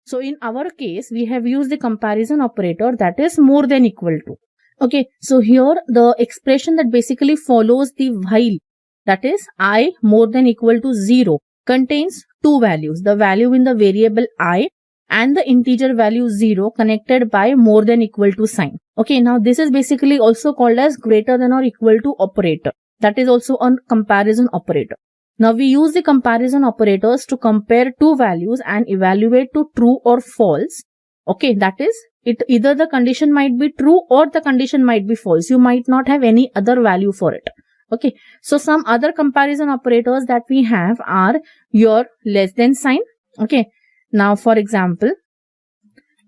So in our case, we have used the comparison operator, that is more than equal to. Okay, so here the expression that basically follows the while, that is I more than equal to 0, contains two values, the value in the variable I and the integer value 0 connected by more than equal to sign. Okay, now this is basically also called as greater than or equal to operator. That is also a comparison operator. Now we use the comparison operators to compare two values and evaluate to true or false. Okay, that is, it either the condition might be true or the condition might be false. You might not have any other value for it. Okay, so some other comparison operators that we have are your less than sign. Okay, now for example,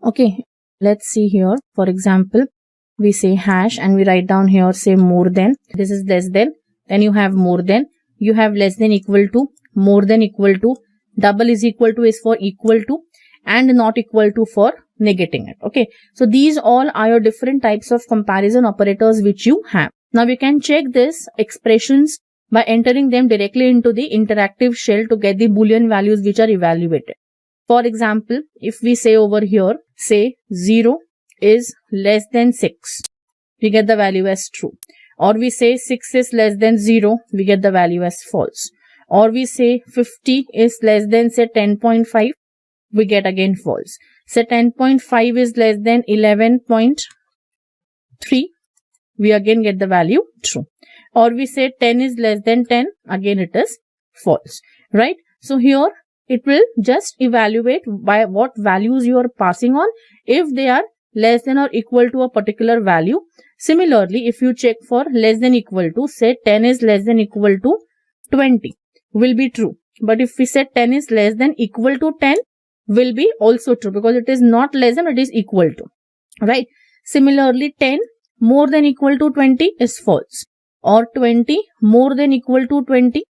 okay, let's see here. For example, we say hash and we write down here, say more than. This is less than. Then you have more than. You have less than equal to, more than equal to, double is equal to is for equal to, and not equal to for negating it. Okay, so these all are your different types of comparison operators which you have. Now we can check this expressions by entering them directly into the interactive shell to get the Boolean values which are evaluated. For example, if we say over here, say 0 is less than 6, we get the value as true. Or we say 6 is less than 0, we get the value as false. Or we say 50 is less than, say, 10.5, we get again false. Say 10.5 is less than 11.3, we again get the value true. Or we say 10 is less than 10, again it is false, right? So here it will just evaluate by what values you are passing on, if they are less than or equal to a particular value. Similarly, if you check for less than equal to, say 10 is less than equal to 20, will be true. But if we say 10 is less than equal to 10, will be also true, because it is not less than, it is equal to, right? Similarly, 10 more than equal to 20 is false, or 20 more than equal to 20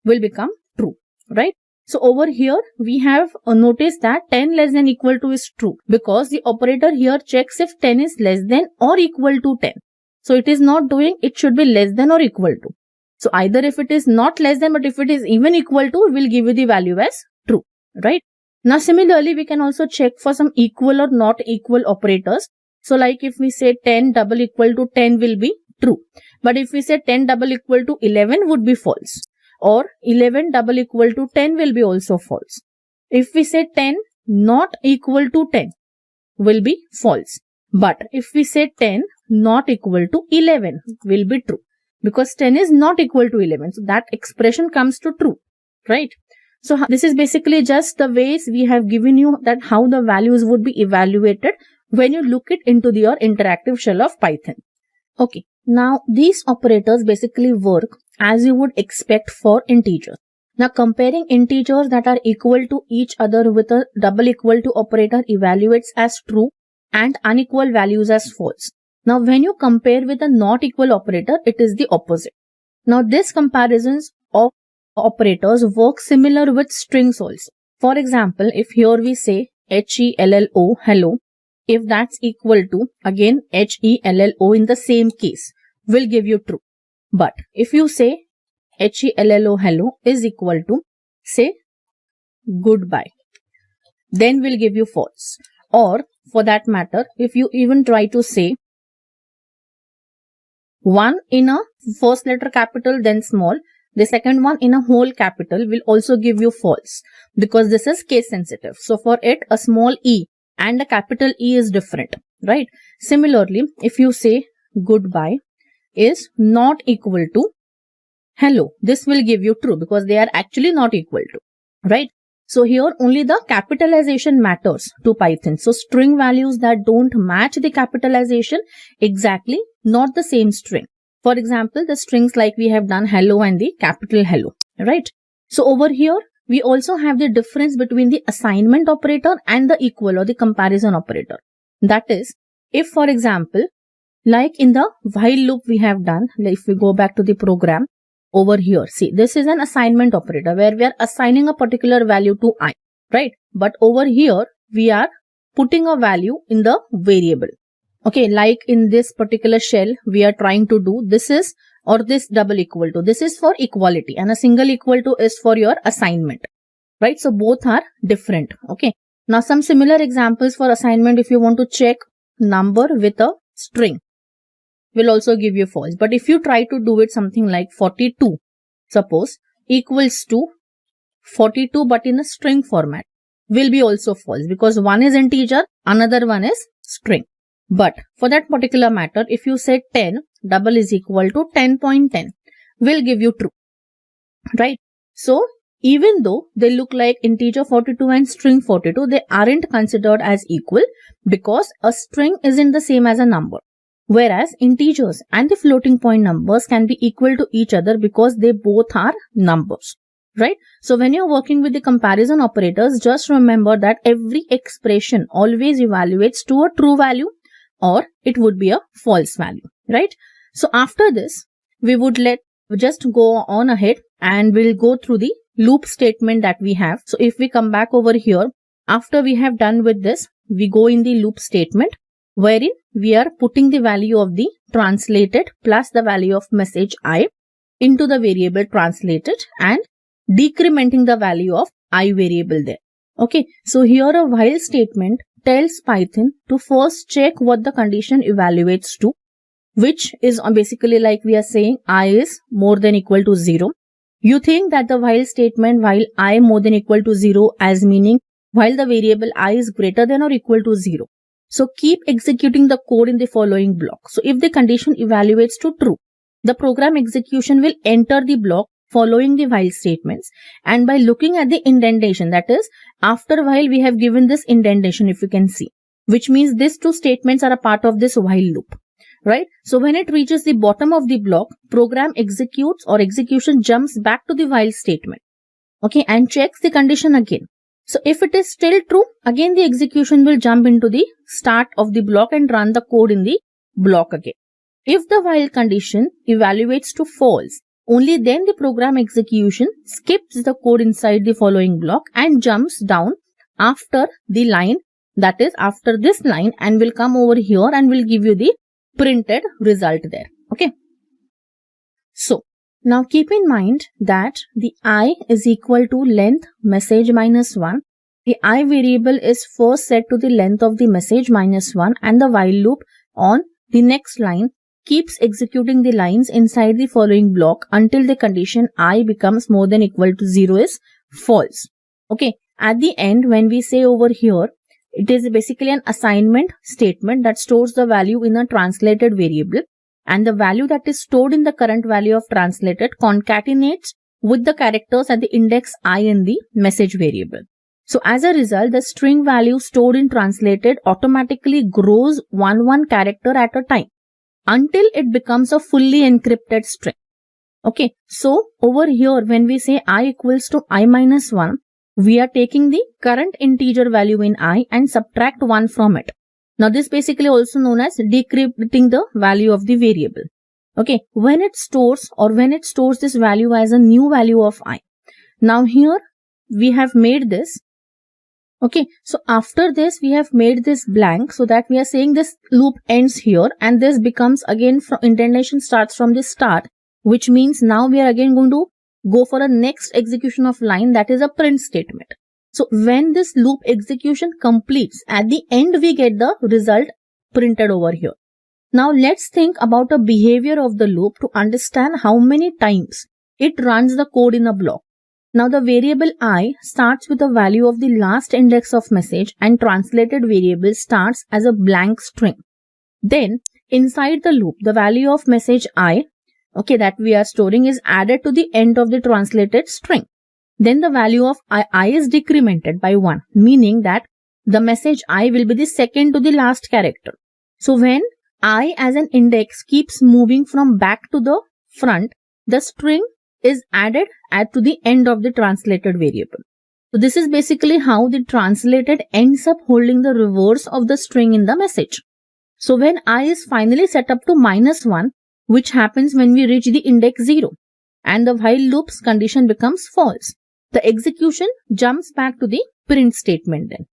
will become true, right? So over here we have noticed that 10 less than equal to is true, because the operator here checks if 10 is less than or equal to 10. So it is not doing, it should be less than or equal to. So either if it is not less than, but if it is even equal to, it will give you the value as true, right? Now similarly, we can also check for some equal or not equal operators. So like if we say 10 double equal to 10 will be true. But if we say 10 double equal to 11 would be false. Or 11 double equal to 10 will be also false. If we say 10 not equal to 10 will be false. But if we say 10 not equal to 11 will be true. Because 10 is not equal to 11. So that expression comes to true, right? So this is basically just the ways we have given you that how the values would be evaluated when you look it into your interactive shell of Python. Okay. Now these operators basically work as you would expect for integers. Now comparing integers that are equal to each other with a double equal to operator evaluates as true and unequal values as false. Now when you compare with a not equal operator, it is the opposite. Now these comparisons of operators work similar with strings also. For example, if here we say HELLO, hello, if that's equal to, again, HELLO in the same case will give you true. But if you say HELLO, hello is equal to, say, goodbye, then will give you false. Or for that matter, if you even try to say one in a first letter capital then small, the second one in a whole capital will also give you false, because this is case sensitive. So for it, a small e and a capital E is different, right? Similarly, if you say goodbye is not equal to hello, this will give you true, because they are actually not equal to, right? So here only the capitalization matters to Python. So string values that don't match the capitalization, exactly not the same string. For example, the strings like we have done hello and the capital hello, right? So over here, we also have the difference between the assignment operator and the equal or the comparison operator. That is, if for example, like in the while loop we have done, if we go back to the program over here, see, this is an assignment operator where we are assigning a particular value to I, right? But over here, we are putting a value in the variable. Okay, like in this particular shell, we are trying to do this is, or this double equal to, this is for equality and a single equal to is for your assignment, right? So both are different. Okay. Now some similar examples for assignment if you want to check number with a string will also give you false. But if you try to do it something like 42, suppose, equals to 42 but in a string format, will be also false because one is integer, another one is string. But for that particular matter, if you say 10 double is equal to 10.10, will give you true, right? So even though they look like integer 42 and string 42, they aren't considered as equal because a string isn't the same as a number. Whereas integers and the floating point numbers can be equal to each other because they both are numbers, right? So when you're working with the comparison operators, just remember that every expression always evaluates to a true value or it would be a false value, right? So after this, we would just go on ahead and we'll go through the loop statement that we have. So if we come back over here, after we have done with this, we go in the loop statement wherein we are putting the value of the translated plus the value of message I into the variable translated and decrementing the value of I variable there. Okay, so here a while statement tells Python to first check what the condition evaluates to, which is basically like we are saying I is more than equal to 0. You think that the while statement while I more than equal to 0 as meaning while the variable I is greater than or equal to 0. So keep executing the code in the following block. So if the condition evaluates to true, the program execution will enter the block following the while statements, and by looking at the indentation, that is after while we have given this indentation, if you can see, which means these two statements are a part of this while loop, right? So when it reaches the bottom of the block, program executes or execution jumps back to the while statement, okay, and checks the condition again. So if it is still true, again the execution will jump into the start of the block and run the code in the block again. If the while condition evaluates to false, only then the program execution skips the code inside the following block and jumps down after the line, that is after this line, and will come over here and will give you the printed result there. Okay. So now keep in mind that the I is equal to length message minus 1. The I variable is first set to the length of the message minus 1, and the while loop on the next line keeps executing the lines inside the following block until the condition I becomes more than equal to 0 is false. Okay. At the end, when we say over here, it is basically an assignment statement that stores the value in a translated variable, and the value that is stored in the current value of translated concatenates with the characters at the index I in the message variable. So as a result, the string value stored in translated automatically grows one character at a time until it becomes a fully encrypted string. Okay, so over here when we say I equals to I minus 1, we are taking the current integer value in I and subtract 1 from it. Now this basically also known as decrypting the value of the variable. Okay, when it stores this value as a new value of I. Now here we have made this. Okay, so after this we have made this blank so that we are saying this loop ends here, and this becomes again indentation starts from the start, which means now we are again going to go for a next execution of line, that is a print statement. So when this loop execution completes, at the end we get the result printed over here. Now let's think about the behavior of the loop to understand how many times it runs the code in a block. Now the variable I starts with the value of the last index of message, and translated variable starts as a blank string. Then inside the loop, the value of message I, okay, that we are storing is added to the end of the translated string. Then the value of I is decremented by 1, meaning that the message I will be the second to the last character. So when I as an index keeps moving from back to the front, the string is added to the end of the translated variable. So this is basically how the translated ends up holding the reverse of the string in the message. So when I is finally set up to -1, which happens when we reach the index 0, and the while loop's condition becomes false, the execution jumps back to the print statement then,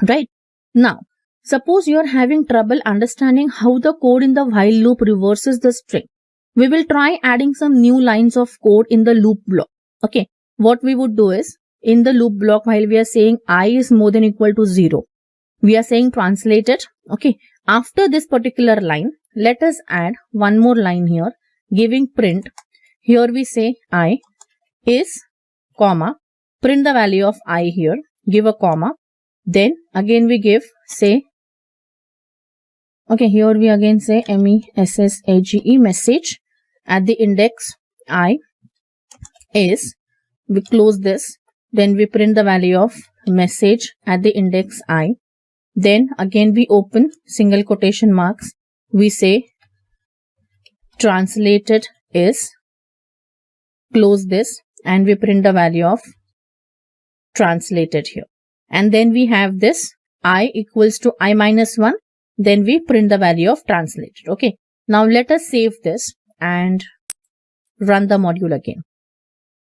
right? Now, suppose you are having trouble understanding how the code in the while loop reverses the string. We will try adding some new lines of code in the loop block. Okay, what we would do is, in the loop block, while we are saying I is more than equal to 0, we are saying translated. Okay. After this particular line, let us add one more line here, giving print. Here we say I is, comma, print the value of I here, give a comma. Then again we give, say, okay, here we again say MESSAGE, message at the index I is, we close this, then we print the value of message at the index I. Then again we open single quotation marks, we say translated is, close this, and we print the value of translated here. And then we have this I equals to I minus 1, then we print the value of translated. Okay. Now let us save this and run the module again.